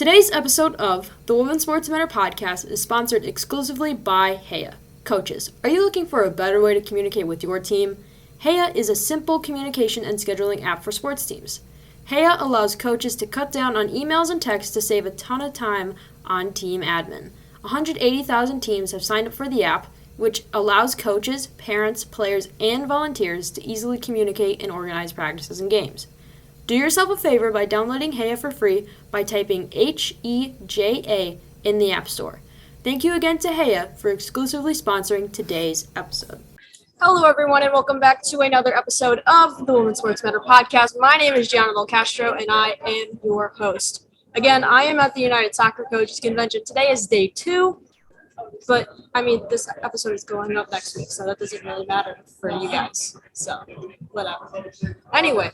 Today's episode of the Women's Sports Matter podcast is sponsored exclusively by Heya. Coaches, are you looking for a better way to communicate with your team? Heya is a simple communication and scheduling app for sports teams. Heya allows coaches to cut down on emails and texts to save a ton of time on team admin. 180,000 teams have signed up for the app, which allows coaches, parents, players, and volunteers to easily communicate and organize practices and games. Do yourself a favor by downloading Heya for free by typing HEJA in the App Store. Thank you again to Heya for exclusively sponsoring today's episode. Hello, everyone, and welcome back to another episode of the Women's Sports Matter podcast. My name is Gianna Del Castro, and I am your host. Again, I am at the United Soccer Coaches Convention. Today is day 2, but, this episode is going up next week, so that doesn't really matter for you guys. So, whatever. Anyway,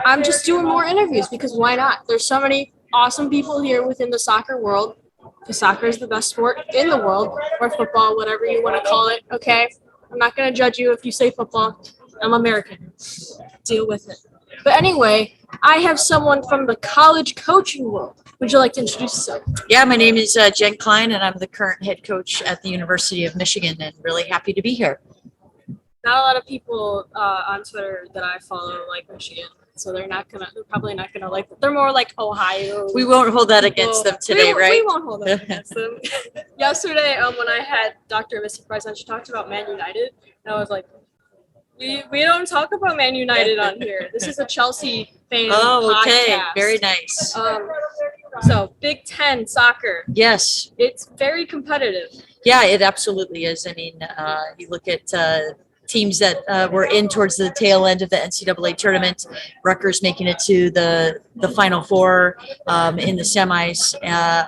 I'm just doing more interviews because why not? There's so many awesome people here within the soccer world, because soccer is the best sport in the world, or football, whatever you want to call it, okay? I'm not going to judge you if you say football. I'm American. Deal with it. But anyway, I have someone from the college coaching world. Would you like to introduce yourself? Yeah, my name is Jen Klein, and I'm the current head coach at the University of Michigan, and really happy to be here. Not a lot of people on Twitter that I follow like Michigan. So they're probably not gonna like it. They're more like Ohio. We won't hold that against them today, right? We won't hold that against them. Yesterday, when I had Dr. Missy Price on, she talked about Man United. And I was like, we don't talk about Man United on here. This is a Chelsea fan okay. podcast. Very nice. So Big Ten soccer. Yes. It's very competitive. Yeah, it absolutely is. I mean, you look at teams that were in towards the tail end of the NCAA tournament. Rutgers making it to the Final Four in the semis,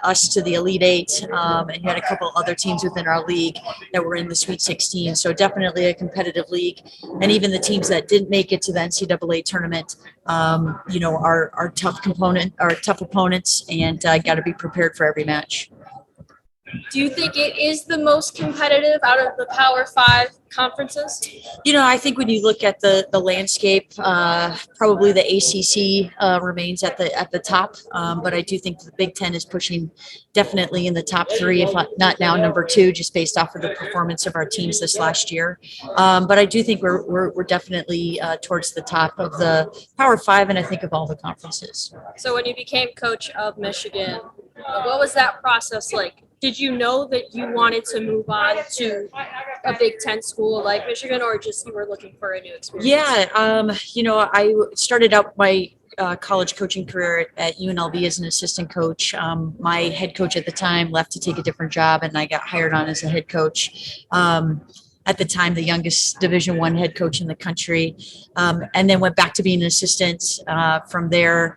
us to the Elite Eight, and you had a couple other teams within our league that were in the Sweet 16. So definitely a competitive league. And even the teams that didn't make it to the NCAA tournament, are tough opponents, and got to be prepared for every match. Do you think it is the most competitive out of the Power 5 conferences? I think when you look at the landscape, probably the ACC remains at the top, but I do think the Big Ten is pushing definitely in the top 3, if not now number 2, just based off of the performance of our teams this last year. But I do think we're definitely towards the top of the Power 5, and I think of all the conferences. So when you became coach of Michigan, what was that process like? Did you know that you wanted to move on to a Big Ten school like Michigan, or just you were looking for a new experience? Yeah, I started out my college coaching career at UNLV as an assistant coach. My head coach at the time left to take a different job, and I got hired on as a head coach. At the time, the youngest Division I head coach in the country, and then went back to being an assistant. From there,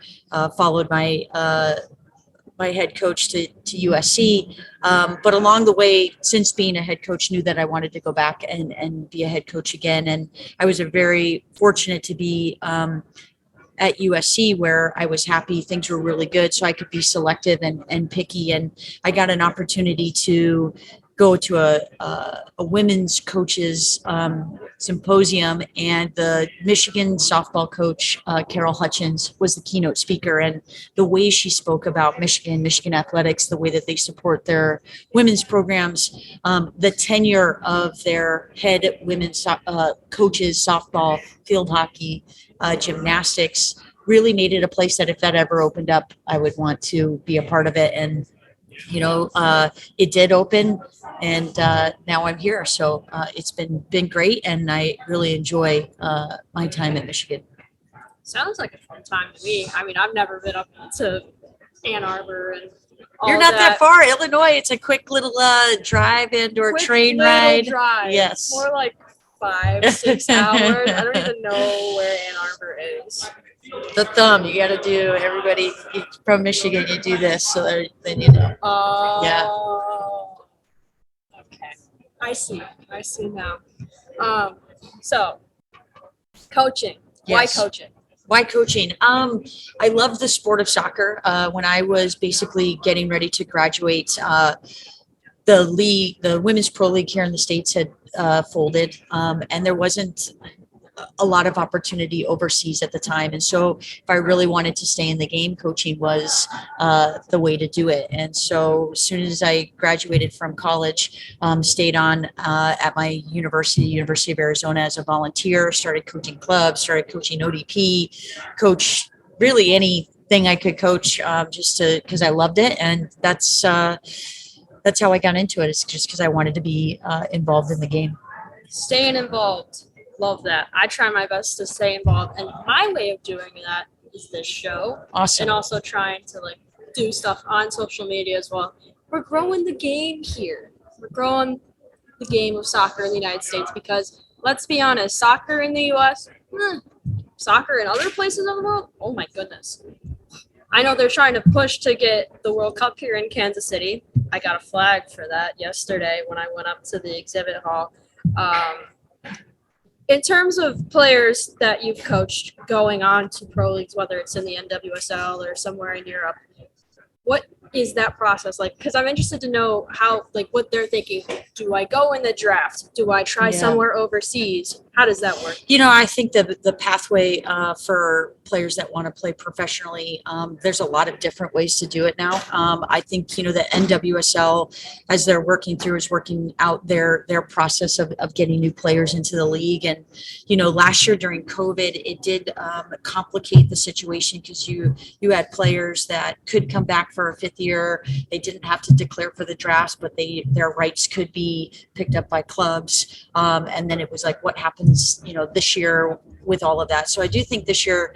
followed my head coach to USC. But along the way, since being a head coach, knew that I wanted to go back and be a head coach again. And I was very fortunate to be at USC, where I was happy. Things were really good, so I could be selective and picky. And I got an opportunity to go to a women's coaches symposium, and the Michigan softball coach, Carol Hutchins, was the keynote speaker. And the way she spoke about Michigan athletics, the way that they support their women's programs, the tenure of their head women's coaches, softball, field hockey, gymnastics, really made it a place that if that ever opened up, I would want to be a part of it. And it did open, and now I'm here. So it's been great, and I really enjoy my time at Michigan. Sounds like a fun time to me. I've never been up to Ann Arbor and all You're not that far. Illinois, it's a quick little drive or train ride. Drive. Yes. More like 5-6 hours. I don't even know where Ann Arbor is. The thumb, you got to do. Everybody from Michigan, you do this, so that then you know. Yeah. Okay. I see now. So, coaching. Yes. Why coaching? Why coaching? I love the sport of soccer. When I was basically getting ready to graduate, the women's pro league here in the States had folded, and there wasn't a lot of opportunity overseas at the time. And so if I really wanted to stay in the game, coaching was the way to do it. And so as soon as I graduated from college, stayed on at my University of Arizona as a volunteer, started coaching clubs, started coaching ODP, coach really anything I could coach, just because I loved it. And that's how I got into it. It's just because I wanted to be involved in the game. Staying involved. Love that. I try my best to stay involved. And my way of doing that is this show. Awesome. And also trying to do stuff on social media as well. We're growing the game here. We're growing the game of soccer in the United States because let's be honest, soccer in the US, soccer in other places of the world, oh my goodness. I know they're trying to push to get the World Cup here in Kansas City. I got a flag for that yesterday when I went up to the exhibit hall. In terms of players that you've coached going on to pro leagues, whether it's in the NWSL or somewhere in Europe, what is that process like? Because I'm interested to know how, what they're thinking. Do I go in the draft? Do I try somewhere overseas? How does that work? I think the pathway for players that want to play professionally, there's a lot of different ways to do it now. I think, the NWSL, as they're working through, is working out their process of getting new players into the league. And, last year during COVID, it did complicate the situation because you had players that could come back for a fifth year. They didn't have to declare for the drafts, but their rights could be picked up by clubs. And then it was like, what happens, this year with all of that. So I do think this year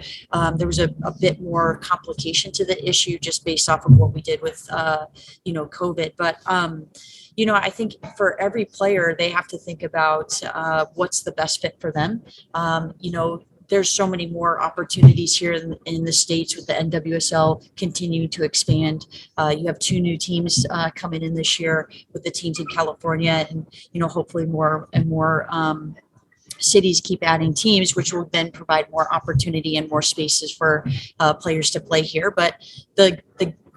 there was a bit more complication to the issue just based off of what we did with, COVID. But, I think for every player, they have to think about what's the best fit for them. There's so many more opportunities here in the States with the NWSL continuing to expand. You have 2 new teams coming in this year with the teams in California, and, hopefully more and more cities keep adding teams, which will then provide more opportunity and more spaces for players to play here. But the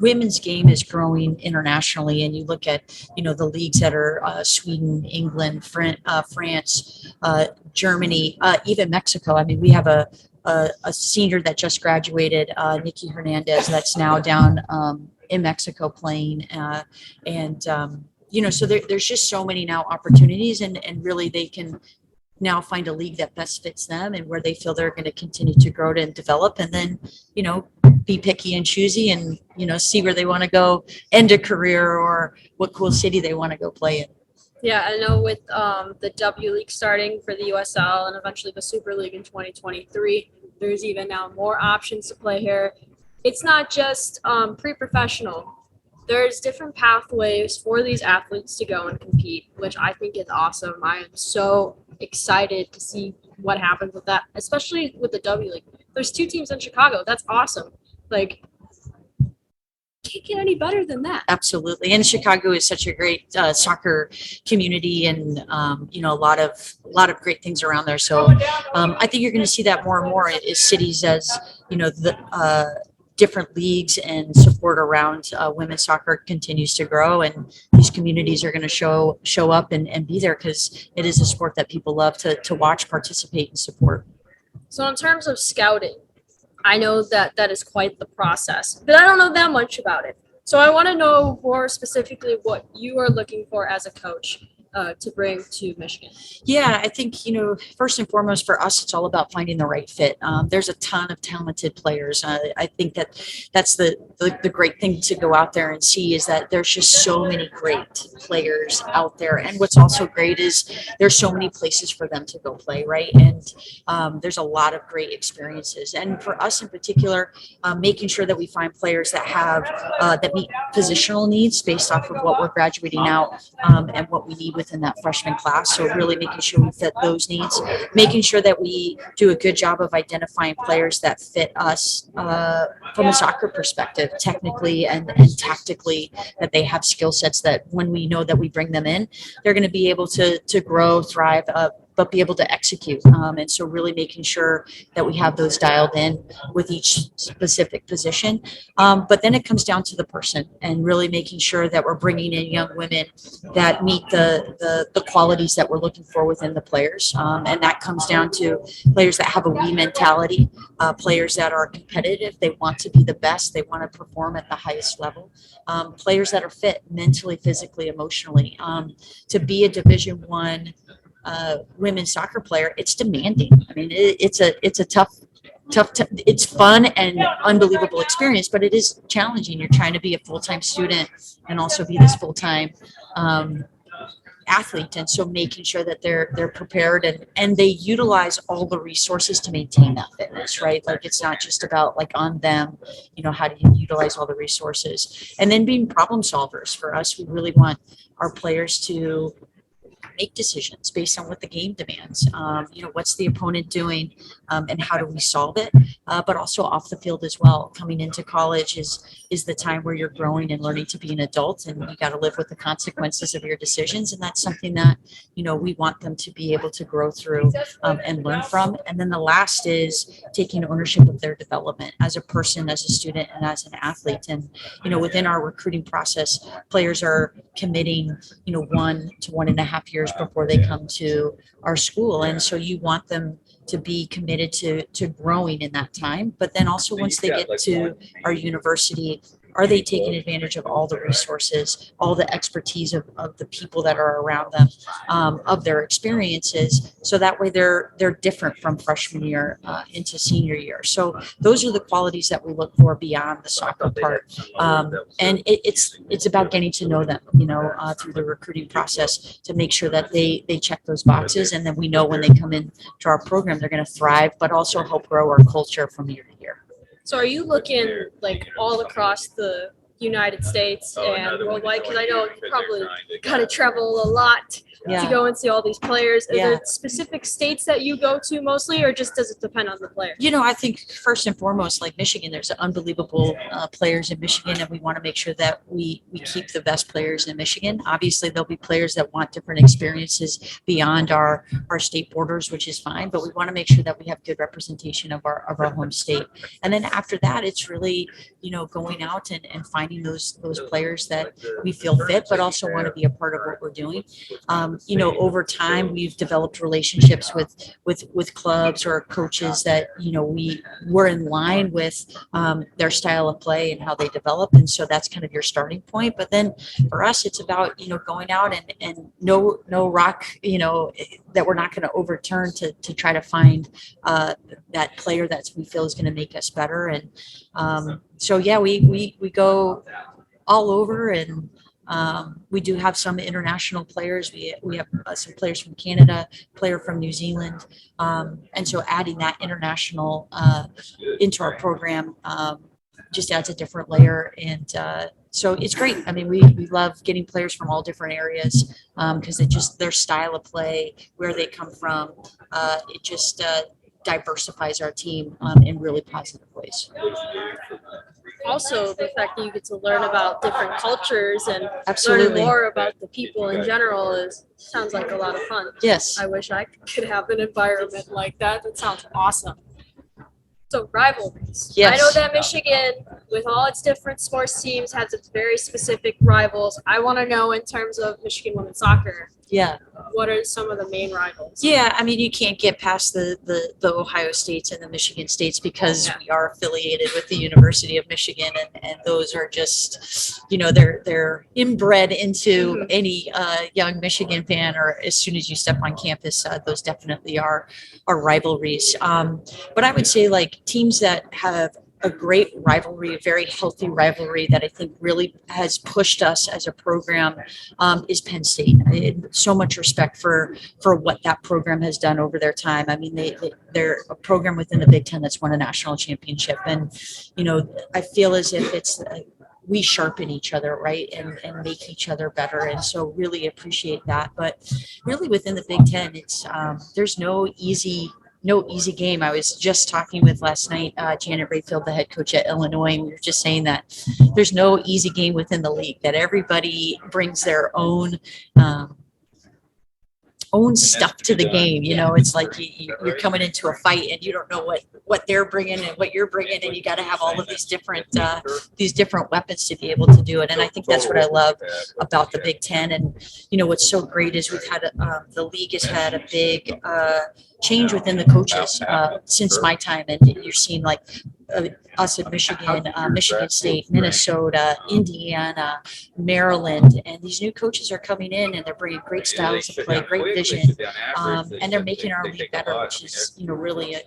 women's game is growing internationally, and you look at the leagues that are Sweden, England, France, Germany, even Mexico. I mean, we have a senior that just graduated, Nikki Hernandez, that's now down in Mexico playing, so there's just so many now opportunities, and really they can now find a league that best fits them and where they feel they're going to continue to grow and develop, and then be picky and choosy and see where they want to go end a career or what cool city they want to go play in. Yeah, I know with the W League starting for the USL and eventually the Super League in 2023, there's even now more options to play here. It's not just pre-professional. There's different pathways for these athletes to go and compete, which I think is awesome. I am so excited to see what happens with that, especially with the W League. There's 2 teams in Chicago. That's awesome. Can't get any better than that. Absolutely. And Chicago is such a great soccer community, and a lot of great things around there. So I think you're going to see that more and more as cities, as the different leagues and support around women's soccer continues to grow, and these communities are going to show up and be there because it is a sport that people love to watch, participate, and support. So in terms of scouting, I know that is quite the process, but I don't know that much about it. So I want to know more specifically what you are looking for as a coach to bring to Michigan. Yeah, I think, first and foremost for us, it's all about finding the right fit. There's a ton of talented players. I think that's the great thing to go out there and see is that there's just so many great players out there. And what's also great is there's so many places for them to go play, right? And there's a lot of great experiences. And for us in particular, making sure that we find players that have that meet positional needs based off of what we're graduating out and what we need within that freshman class. So really making sure we fit those needs, making sure that we do a good job of identifying players that fit us from a soccer perspective, technically and tactically, that they have skill sets that when we know that we bring them in, they're going to be able to grow, thrive, but be able to execute. And so really making sure that we have those dialed in with each specific position. But then it comes down to the person and really making sure that we're bringing in young women that meet the qualities that we're looking for within the players. And that comes down to players that have a we mentality, players that are competitive. They want to be the best. They want to perform at the highest level. Players that are fit mentally, physically, emotionally. To be a Division I women's soccer player, it's demanding. I mean, it's a tough, it's fun and unbelievable experience, but it is challenging. You're trying to be a full-time student and also be this full-time athlete. And so making sure that they're prepared and they utilize all the resources to maintain that fitness, right? Like it's not just about like on them, how do you utilize all the resources? And then being problem solvers. For us, we really want our players to make decisions based on what the game demands. What's the opponent doing, and how do we solve it? But also off the field as well. Coming into college is the time where you're growing and learning to be an adult, and you got to live with the consequences of your decisions. And that's something that we want them to be able to grow through and learn from. And then the last is taking ownership of their development as a person, as a student, and as an athlete. And within our recruiting process, players are committing 1 to 1.5 years before they come to our school. And so you want them to be committed to growing in that time. But then also once they get to our university, are they taking advantage of all the resources, all the expertise of the people that are around them, of their experiences, so that way they're different from freshman year into senior year. So those are the qualities that we look for beyond the soccer part. And it's about getting to know them, through the recruiting process to make sure that they check those boxes. And then we know when they come in to our program, they're going to thrive, but also help grow our culture from year to year. So are you looking like all across the United States and worldwide? Because I know you probably got to travel a lot to go and see all these players. Are there specific states that you go to mostly, or just does it depend on the player? I think first and foremost, like Michigan, there's unbelievable players in Michigan, and we want to make sure that we keep the best players in Michigan. Obviously, there'll be players that want different experiences beyond our state borders, which is fine, but we want to make sure that we have good representation of our home state. And then after that, it's really, going out and finding those players that we feel fit, but also want to be a part of what we're doing. Over time, we've developed relationships with clubs or coaches that, we were in line with their style of play and how they develop. And so that's kind of your starting point. But then for us, it's about, going out and no rock, that we're not going to overturn to try to find that player that we feel is going to make us better. And we go all over, and we do have some international players. We have some players from Canada, player from New Zealand, and so adding that international into our program just adds a different layer. And so it's great. I mean, we love getting players from all different areas because it just their style of play, where they come from, it just diversifies our team in really positive ways. Also, the fact that you get to learn about different cultures and Absolutely. learn more about the people in general sounds like a lot of fun. Yes. I wish I could have an environment like that. That sounds awesome. So rivalries. Yes. I know that Michigan, with all its different sports teams, has its very specific rivals. I want to know, in terms of Michigan women's soccer, Yeah. what are some of the main rivals? Yeah, I mean, you can't get past the Ohio States and the Michigan States because we are affiliated with the University of Michigan, and those are just, they're inbred into any young Michigan fan, or as soon as you step on campus, those definitely are rivalries. But I would say like teams that have a great rivalry, a very healthy rivalry that I think really has pushed us as a program is Penn State. So much respect for what that program has done over their time. I mean, they're a program within the Big Ten that's won a national championship. And, I feel as if it's we sharpen each other, right, and make each other better. And so really appreciate that. But really within the Big Ten, it's there's no easy game. I was just talking with last night, Janet Rayfield, the head coach at Illinois, and we were just saying that there's no easy game within the league, that everybody brings their own own stuff to the game. It's like you're coming into a fight and you don't know what they're bringing and what you're bringing, and you got to have all of these different weapons to be able to do it. And I think that's what I love about the Big Ten. And what's so great is we've had the league has had a big change within the coaches since my time, and you're seeing like us in Michigan, Michigan State, Minnesota, Indiana, Maryland, and these new coaches are coming in and they're bringing great styles of play, great vision, and they're making our league better, which is really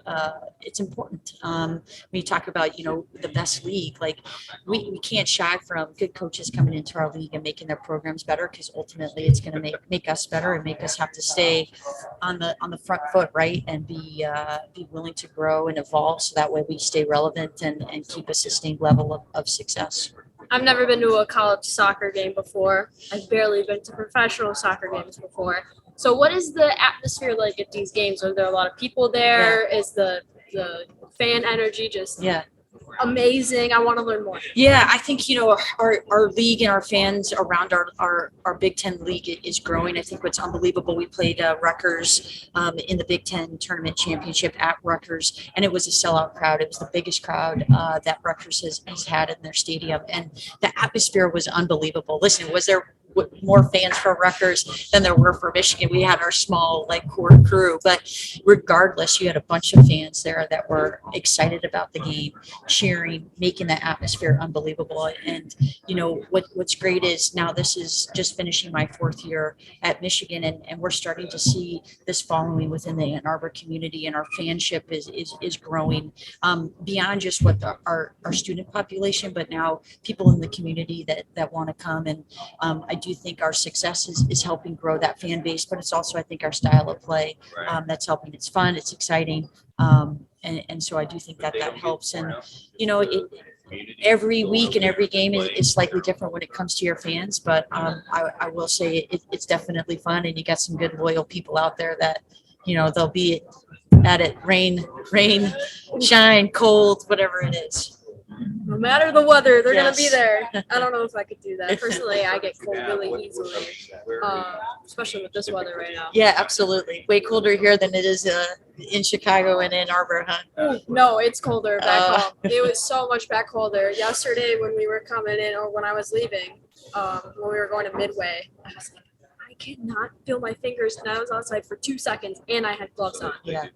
it's important. When you talk about the best league, like we can't shy from good coaches coming into our league and making their programs better, because ultimately it's going to make us better and make us have to stay on the front foot, right, and be willing to grow and evolve, so that way we stay relevant and keep a sustained level of success. I've never been to a college soccer game before. I've barely been to professional soccer games before. So what is the atmosphere like at these games? Are there a lot of people there? Yeah. Is the fan energy just amazing? I want to learn more. Yeah, I think our league and our fans around our Big Ten league is growing. I think what's unbelievable, we played Rutgers in the Big Ten tournament championship at Rutgers, and it was a sellout crowd. It was the biggest crowd that Rutgers has had in their stadium, and the atmosphere was unbelievable. Listen, was there more fans for Rutgers than there were for Michigan? We had our small core crew, but regardless, you had a bunch of fans there that were excited about the game, cheering, making the atmosphere unbelievable. And what's great is now this is just finishing my 4th year at Michigan, and we're starting to see this following within the Ann Arbor community, and our fanship is growing beyond just what our student population, but now people in the community that want to come. And I do think our success is helping grow that fan base, but it's also, I think, our style of play that's helping. It's fun, it's exciting, and so I do think that helps. And every week and every game is slightly different when it comes to your fans, but I will say it's definitely fun, and you got some good loyal people out there that they'll be at it, rain, shine, cold, whatever it is. No matter the weather, they're going to be there. I don't know if I could do that. Personally, I get cold really easily, especially with this weather right now. Yeah, absolutely. Way colder here than it is in Chicago and Ann Arbor, huh? No, it's colder back home. It was so much back colder. Yesterday when we were coming in, or when I was leaving, when we were going to Midway, I was like, I cannot feel my fingers, and I was outside for 2 seconds, and I had gloves on. Yeah.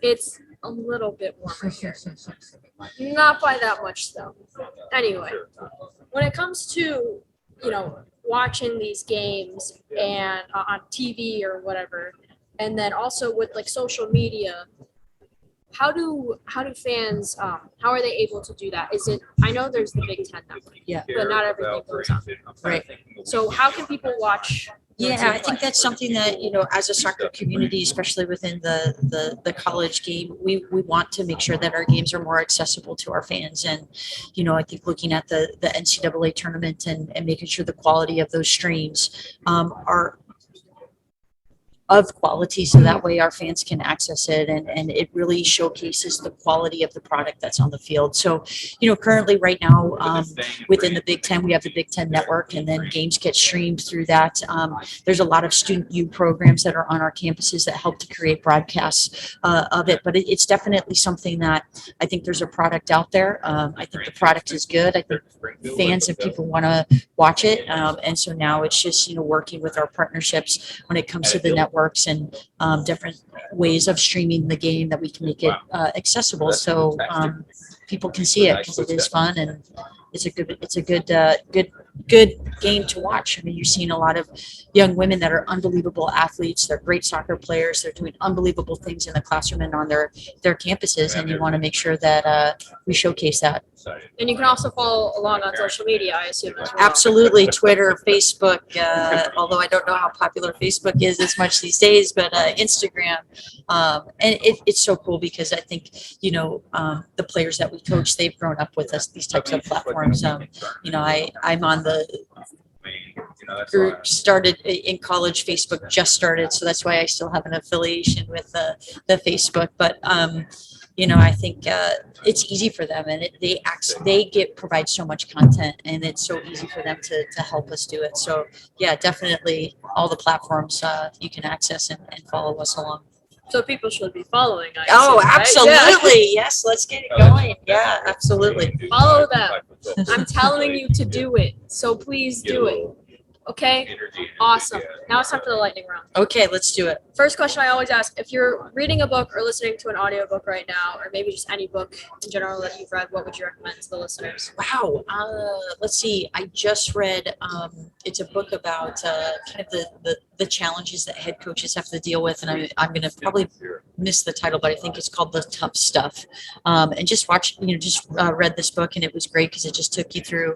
It's a little bit warmer here. Not by that much, though. Anyway, when it comes to, watching these games and on TV or whatever, and then also with social media, how do fans, how are they able to do that? I know there's the Big Ten network, but not everything goes on. Right. So how can people watch? Yeah, I think that's something that, as a soccer community, especially within the college game, we want to make sure that our games are more accessible to our fans. And, I think looking at the NCAA tournament and making sure the quality of those streams are of quality, so that way our fans can access it, and it really showcases the quality of the product that's on the field. So, currently right now within the Big Ten, we have the Big Ten Network, and then games get streamed through that. There's a lot of student youth programs that are on our campuses that help to create broadcasts of it, but it's definitely something that I think there's a product out there. I think the product is good. I think fans and people want to watch it, and so now it's just working with our partnerships when it comes to the networks and different ways of streaming the game that we can make it accessible, so people can see it, because it is fun and it's a good game to watch. I mean, you're seeing a lot of young women that are unbelievable athletes. They're great soccer players. They're doing unbelievable things in the classroom and on their campuses, and you want to make sure that we showcase that. And you can also follow along on social media, I assume, as well. Absolutely. Twitter, Facebook, although I don't know how popular Facebook is as much these days, but Instagram. And it's so cool, because I think, the players that we coach, they've grown up with us, these types of platforms. I'm on the group started in college. Facebook just started, so that's why I still have an affiliation with the Facebook. But I think it's easy for them, and they provide so much content, and it's so easy for them to help us do it. So yeah, definitely all the platforms you can access and follow us along. So people should be following. I Oh, assume, right? absolutely. Yes, let's get it going. Yeah, absolutely. Yeah. Follow them. I'm telling you to do it. So please do it. Okay? Awesome. Now it's time for the lightning round. Okay, let's do it. First question I always ask, if you're reading a book or listening to an audiobook right now, or maybe just any book in general that you've read, what would you recommend to the listeners? Wow. Let's see. I just read, it's a book about kind of the challenges that head coaches have to deal with. And I'm going to probably miss the title, but I think it's called The Tough Stuff. And just read this book, and it was great because it just took you through,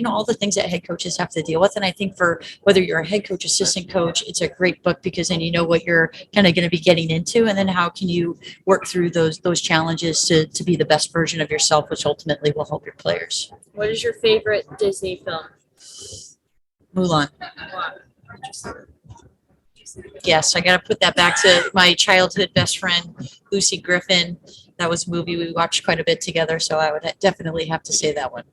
all the things that head coaches have to deal with. And I think for whether you're a head coach, assistant coach, it's a great book because then you know what you're kind of going to be getting into, and then how can you work through those challenges to be the best version of yourself, which ultimately will help your players. What is your favorite Disney film? Mulan. Wow. Yes, I got to put that back to my childhood best friend, Lucy Griffin. That was a movie we watched quite a bit together, so I would definitely have to say that one.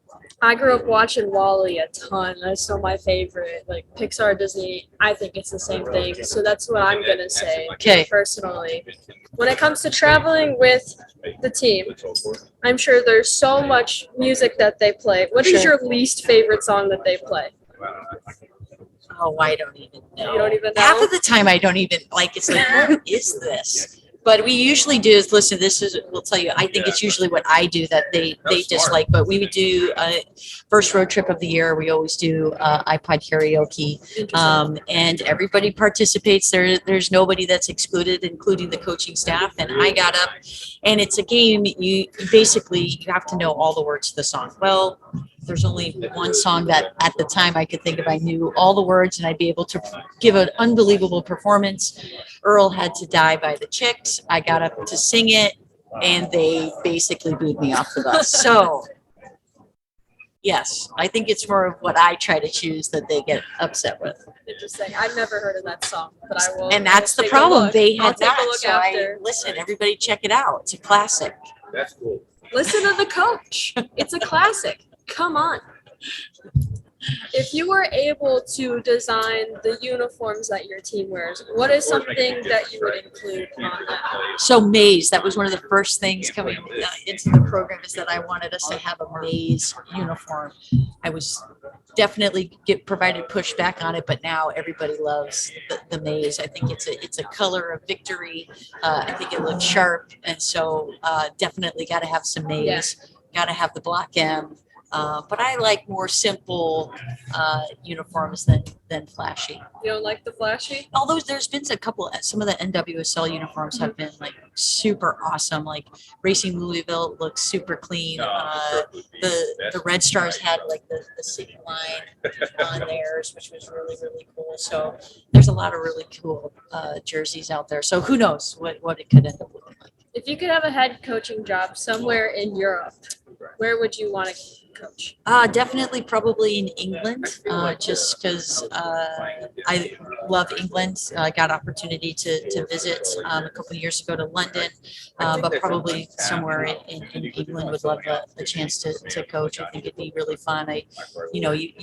I grew up watching WALL-E a ton. That's still my favorite. Like Pixar, Disney, I think it's the same thing. So that's what I'm going to say personally. When it comes to traveling with the team, I'm sure there's so much music that they play. What is your least favorite song that they play? Oh, I don't even know. You don't even know? Half of the time I don't even it's like, what is this? But we usually do is listen. We'll tell you. I think it's usually what I do that they dislike. But we would do first road trip of the year. We always do iPod karaoke, and everybody participates. There's nobody that's excluded, including the coaching staff. And I got up, and it's a game. You have to know all the words to the song. Well, there's only one song that at the time I could think of. I knew all the words and I'd be able to give an unbelievable performance. Earl Had to Die by the Chicks. I got up to sing it and they basically booed me off the bus. So yes, I think it's more of what I try to choose that they get upset with. Interesting. I've never heard of that song, but I will. And that's the problem. They had that. So listen, everybody check it out. It's a classic. That's cool. Listen to the coach. It's a classic. Come on. If you were able to design the uniforms that your team wears, what is something that you would include on that? So maize, that was one of the first things coming into the program, is that I wanted us to have a maize uniform. I was definitely provided pushback on it, but now everybody loves the maize. I think it's a color of victory. I think it looks sharp, and so definitely got to have some maize. Got to have the block M. But I like more simple uniforms than flashy. You don't like the flashy? Although there's been some of the NWSL uniforms have been like super awesome. Like Racing Louisville looks super clean. The Red Stars had like the city line on theirs, which was really, really cool. So there's a lot of really cool jerseys out there. So who knows what it could end up looking like. If you could have a head coaching job somewhere in Europe, where would you want to coach? Definitely probably in England, just because I love England. I got opportunity to visit a couple of years ago to London, but probably somewhere in England would love the chance to coach. I think it'd be really fun. You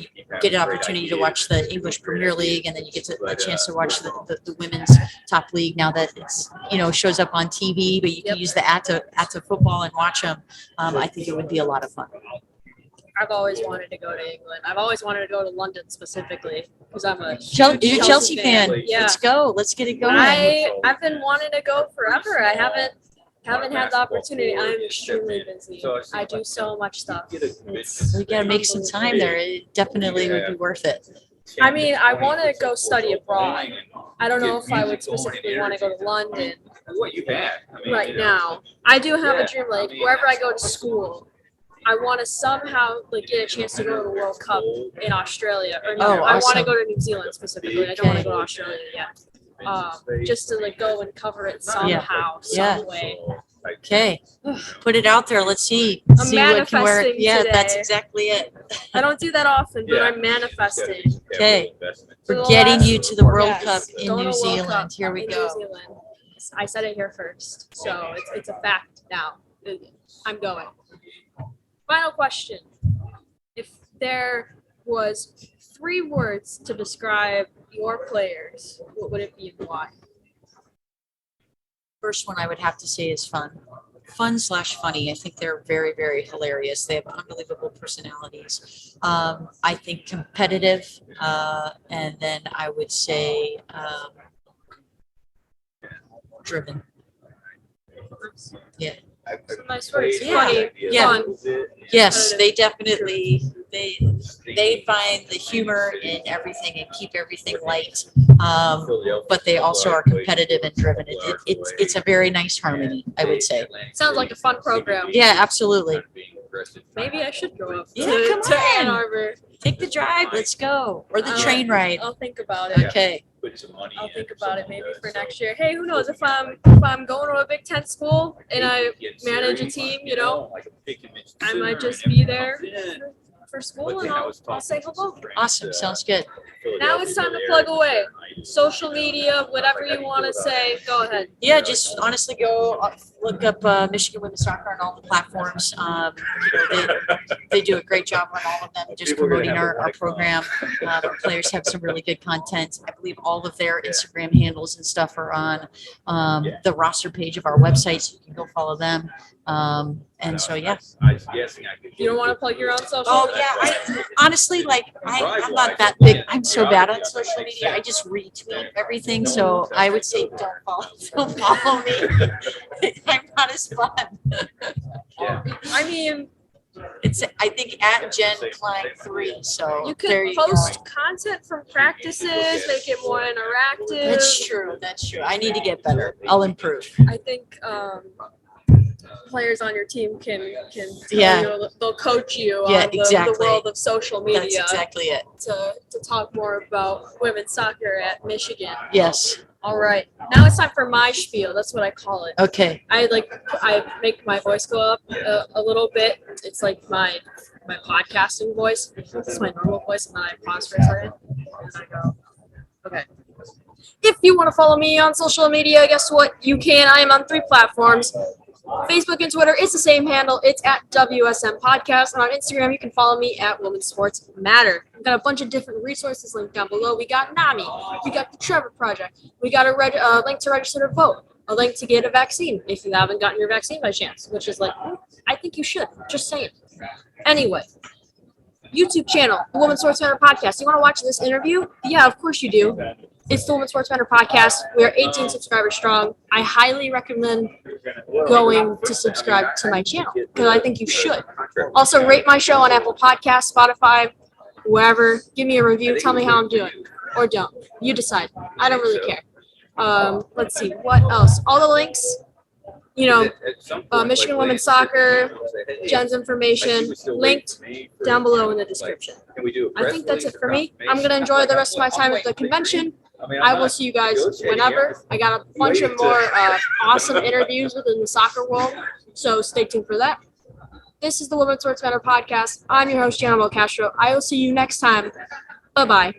get an opportunity to watch the English Premier League, and then you get a chance to watch the women's top league now that it's shows up on TV, but you can use the Atta football and watch them. I think it would be a lot of fun. I've always wanted to go to England. I've always wanted to go to London specifically because I'm a Chelsea fan. Yeah. Let's go. Let's get it going. I've been wanting to go forever. I haven't had the opportunity. I'm extremely busy. I do so much stuff. We got to make some time there. It definitely would be worth it. I mean, I want to go study abroad. I don't know if I would specifically want to go to London right now. I do have a dream, like wherever I go to school, I want to somehow get a chance to go to the World Cup in Australia. Or no, I want to go to New Zealand specifically. I don't want to go to Australia yet. Just to go and cover it somehow, some way. Okay, put it out there. Let's see. I'm manifesting what can work. Yeah, today. That's exactly it. I don't do that often, but I'm manifesting. Okay, we're getting you to the World Cup in New Zealand. Here we go. New Zealand. I said it here first, so it's a fact now. I'm going. Final question. If there was 3 words to describe your players, what would it be and why? First one I would have to say is fun. Fun/funny. I think they're very, very hilarious. They have unbelievable personalities. I think competitive, and then I would say driven. Yeah. Some nice words. Yeah. Funny, Yeah. fun. Yes, they definitely they find the humor in everything and keep everything light. But they also are competitive and driven. It's a very nice harmony, I would say. Sounds like a fun program. Yeah, absolutely. Maybe I should go up Yeah, to, come to on. Ann Arbor. Take the drive. Let's go. Or the train ride. I'll think about it. Okay. I'll think about it maybe for next year. Hey, who knows if I'm going to a Big Ten school and I manage a team, I might just be there for school and I'll say hello. Awesome. Sounds good. Now it's time to plug away. Social media, whatever you want to say, go ahead. Yeah, just honestly go look up Michigan Women's Soccer on all the platforms. They do a great job on all of them, just promoting our program. Our players have some really good content. I believe all of their Instagram handles and stuff are on the roster page of our website, so you can go follow them. And so, yeah. You don't want to plug your own social? Oh, yeah. Honestly, I'm not that big. I'm so bad on social media. I just retweet everything. So I would say don't follow me. I'm not as fun. I mean, I think at Jen Klein 3. So you there could you post go. content from practices, make it more interactive. That's true. That's true. I need to get better. I'll improve. I think players on your team can tell Yeah. you, they'll coach you Yeah, on the exactly. world of social media. That's exactly it. to talk more about women's soccer at Michigan. Yes. All right, now it's time for my spiel. That's what I call it. Okay. I make my voice go up a little bit. It's like my podcasting voice. This is my normal voice, and then I pause for a second, and I go, okay. If you want to follow me on social media, guess what? You can. I am on 3 platforms. Facebook and Twitter, it's the same handle. It's at WSM Podcast. And on Instagram, you can follow me at Women's Sports Matter. We've got a bunch of different resources linked down below. We got NAMI. We got the Trevor Project. We got a link to register to vote. A link to get a vaccine if you haven't gotten your vaccine by chance, which is I think you should. Just saying. Anyway, YouTube channel, the Women's Sports Matter Podcast. You want to watch this interview? Yeah, of course you do. It's the Women's Sports Matter Podcast. We are 18 subscribers strong. I highly recommend going to subscribe to my channel because I think you should. Also, rate my show on Apple Podcasts, Spotify, wherever. Give me a review. Tell me how I'm doing. Or don't. You decide. I don't really care. Let's see. What else? All the links, Michigan Women's Soccer, Jen's information, linked down below in the description. I think that's it for me. I'm going to enjoy the rest of my time at the convention. I will see you guys whenever. I got a bunch of more awesome interviews within the soccer world, so stay tuned for that. This is the Women's Sports Matter Podcast. I'm your host, Gianna Castro. I will see you next time. Bye-bye.